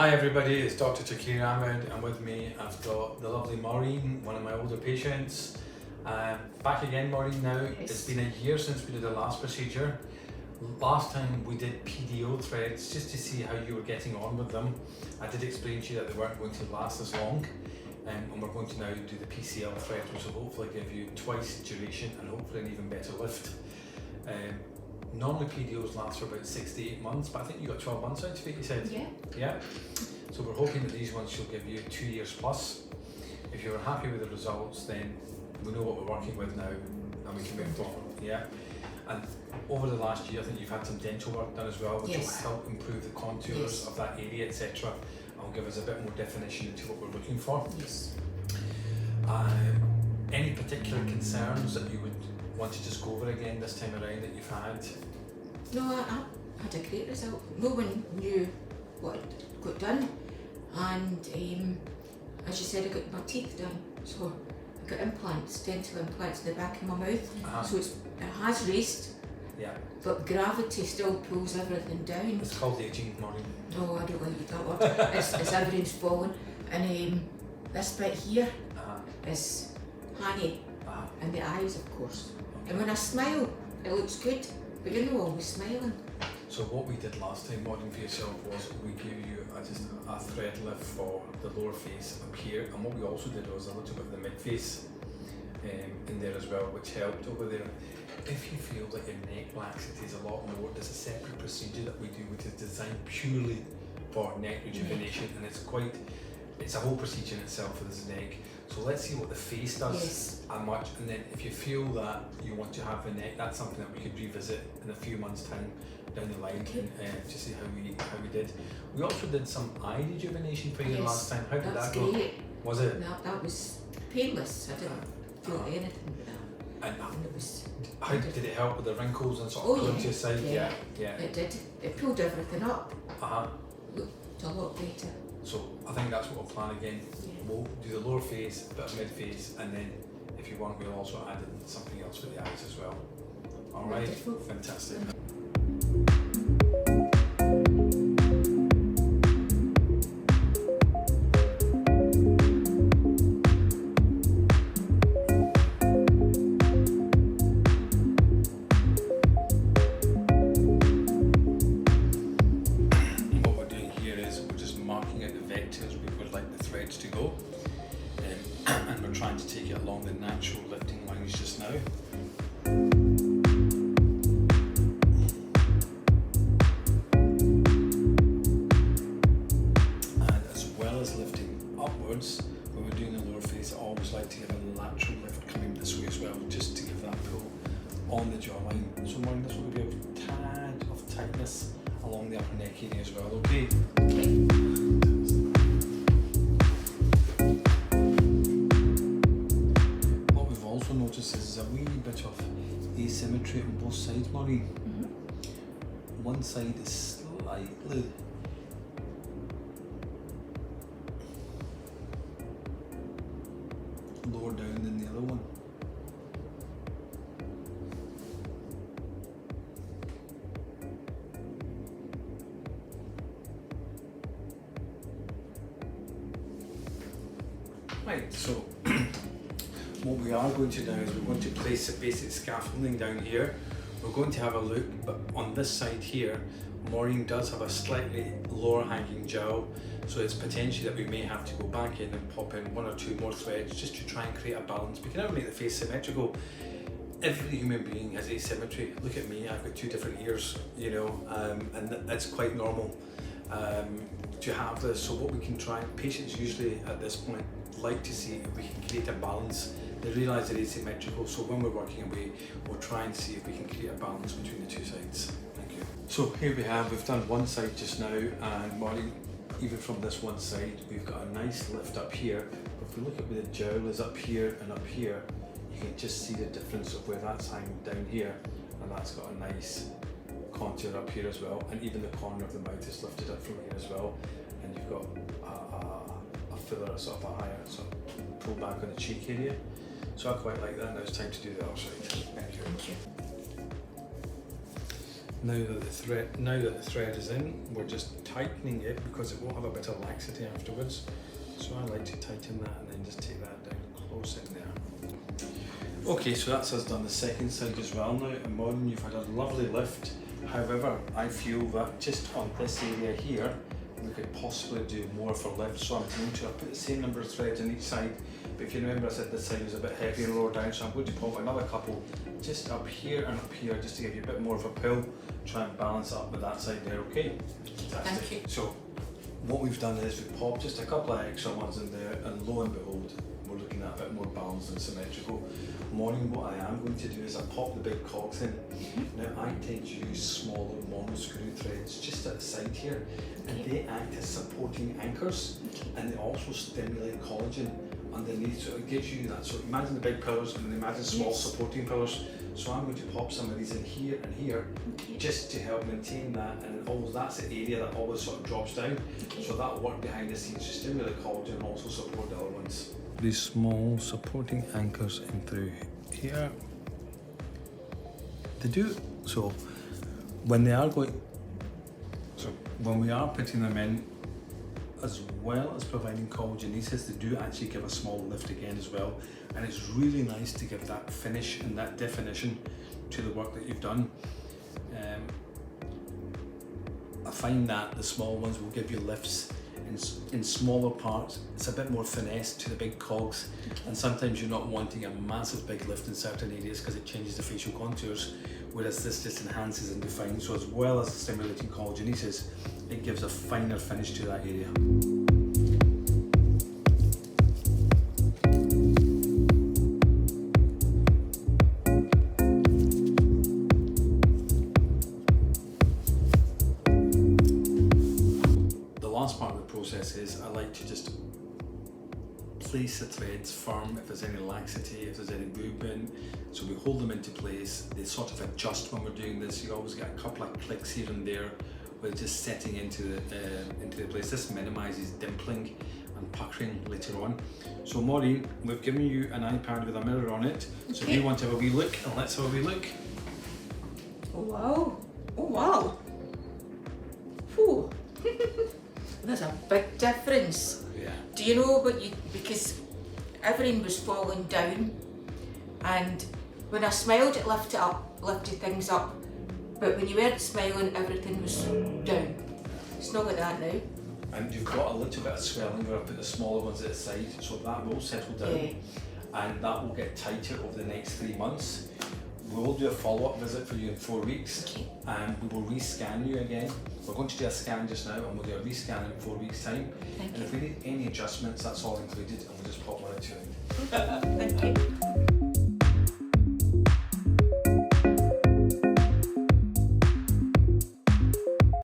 Hi everybody, it's Dr. Ahmad, and with me I've got the lovely Maureen, one of my older patients. Back again, Maureen, now. Yes. It's been a year since we did the last procedure. Last time we did PDO threads just to see how you were getting on with them. I did explain to you that they weren't going to last as long, and we're going to now do the PCL threads, which will hopefully give you twice duration and hopefully an even better lift. Normally PDOs last for about 6 to 8 months, but I think you got 12 months out of it, you said? Yeah. Yeah. So we're hoping that these ones should give you 2 years plus. If you're happy with the results, then we know what we're working with now and we can move forward. Yeah. And over the last year, I think you've had some dental work done as well, which will help improve the contours of that area, etc. and will give us a bit more definition into what we're looking for. Yes. Any particular concerns that you would want to just go over again this time around that you've had? No, I had a great result. No one knew what got done, and as you said, I got my teeth done. So I got implants, dental implants in the back of my mouth. So it has raised. Yeah. But gravity still pulls everything down. It's called aging, Maureen. No, I don't like that word. it's everything's falling, and this bit here is hangy, and the eyes, of course. And when I smile, it looks good, but you're not always smiling. So what we did last time, Maureen, for yourself, was we gave you just a thread lift for the lower face up here, and what we also did was a little bit of the mid face in there as well, which helped over there. If you feel that your neck laxity is a lot more, there's a separate procedure that we do which is designed purely for neck rejuvenation, and it's a whole procedure in itself for this neck. So let's see what the face does and then if you feel that you want to have the neck, that's something that we could revisit in a few months' time down the line to see how we did. We also did some eye rejuvenation for you last time. How did that go? Great. Was it? No, that was painless. I didn't feel anything with that. And it was. How did it help with the wrinkles and sort of going to your side? Yeah. It did. It pulled everything up. Looked a lot better. So I think that's what we'll plan again. Yeah. We'll do the lower face, a bit of mid face, and then if you want, we'll also add in something else for the eyes as well. All right, fantastic. To go, and we're trying to take it along the natural lifting lines just now. And as well as lifting upwards, when we're doing the lower face, I always like to give a lateral lift coming this way as well, just to give that pull on the jawline. So Maureen, this will give you a tad of tightness along the upper neck area as well, okay? Notice there's a wee bit of asymmetry on both sides, Maureen. One side is slightly lower down than the other one. Right, so what we are going to do is we're going to place the basic scaffolding down here. We're going to have a look, but on this side here, Maureen does have a slightly lower hanging jowl, so it's potentially that we may have to go back in and pop in 1 or 2 more threads just to try and create a balance. We can never make the face symmetrical. Every human being has asymmetry. Look at me, I've got 2 different ears, you know, and that's quite normal to have this. So what we can try, patients usually at this point like to see if we can create a balance. They realise they're asymmetrical, so when we're working away, we'll try and see if we can create a balance between the 2 sides. Thank you. So here we have, we've done one side just now, and Maureen, even from this one side, we've got a nice lift up here. If we look at where the jowl is up here and up here, you can just see the difference of where that's hanging down here, and that's got a nice contour up here as well, and even the corner of the mouth is lifted up from here as well, and you've got a fuller, sort of a higher sort of pull back on the cheek area. So I quite like that. Now it's time to do the other side. Thank you. Thank you. Now that the thread is in, we're just tightening it because it will have a bit of laxity afterwards. So I like to tighten that and then just take that down close in there. Okay, so that's us done the second side as well now. And Maureen, you've had a lovely lift. However, I feel that just on this area here, we could possibly do more for lift. So I'm going to put the same number of threads on each side. But if you remember, I said this side was a bit heavy and lower down, so I'm going to pop another couple just up here and up here, just to give you a bit more of a pull. Try and balance up with that side there, okay? Fantastic. Thank you. So what we've done is we've popped just a couple of extra ones in there, and lo and behold, we're looking at a bit more balanced and symmetrical. Morning, what I am going to do is I pop the big cogs in. Now I tend to use smaller mono screw threads just at the side here, and they act as supporting anchors, and they also stimulate collagen underneath, so it gives you that. So imagine the big pillars and then imagine small supporting pillars. So I'm going to pop some of these in here and here, just to help maintain that, and always that's the area that always sort of drops down. So that will work behind the scenes to stimulate collagen and also support the other ones. These small supporting anchors in through here. They do so when we are putting them in, as well as providing collagenesis, they do actually give a small lift again as well, and it's really nice to give that finish and that definition to the work that you've done. I find that the small ones will give you lifts in smaller parts. It's a bit more finesse to the big cogs, and sometimes you're not wanting a massive big lift in certain areas because it changes the facial contours, whereas this just enhances and defines. So as well as stimulating collagenesis, it gives a finer finish to that area. Is I like to just place the threads firm if there's any laxity, if there's any movement. So we hold them into place. They sort of adjust when we're doing this. You always get a couple of clicks here and there with just setting into the place. This minimises dimpling and puckering later on. So Maureen, we've given you an iPad with a mirror on it. So if you want to have a wee look, let's have a wee look. Oh wow! Oh wow! Whew. There's a big difference. Yeah. Do you know what because everything was falling down, and when I smiled it lifted things up, but when you weren't smiling everything was down. It's not like that now. And you've got a little bit of swelling where I put the smaller ones at the side, so that will settle down, and that will get tighter over the next 3 months. We will do a follow-up visit for you in 4 weeks, and we will rescan you again. We're going to do a scan just now, and we'll do a rescan in 4 weeks' time. Thank and you. if we need any adjustments, that's all included, and we'll just pop one or two in. Thank you.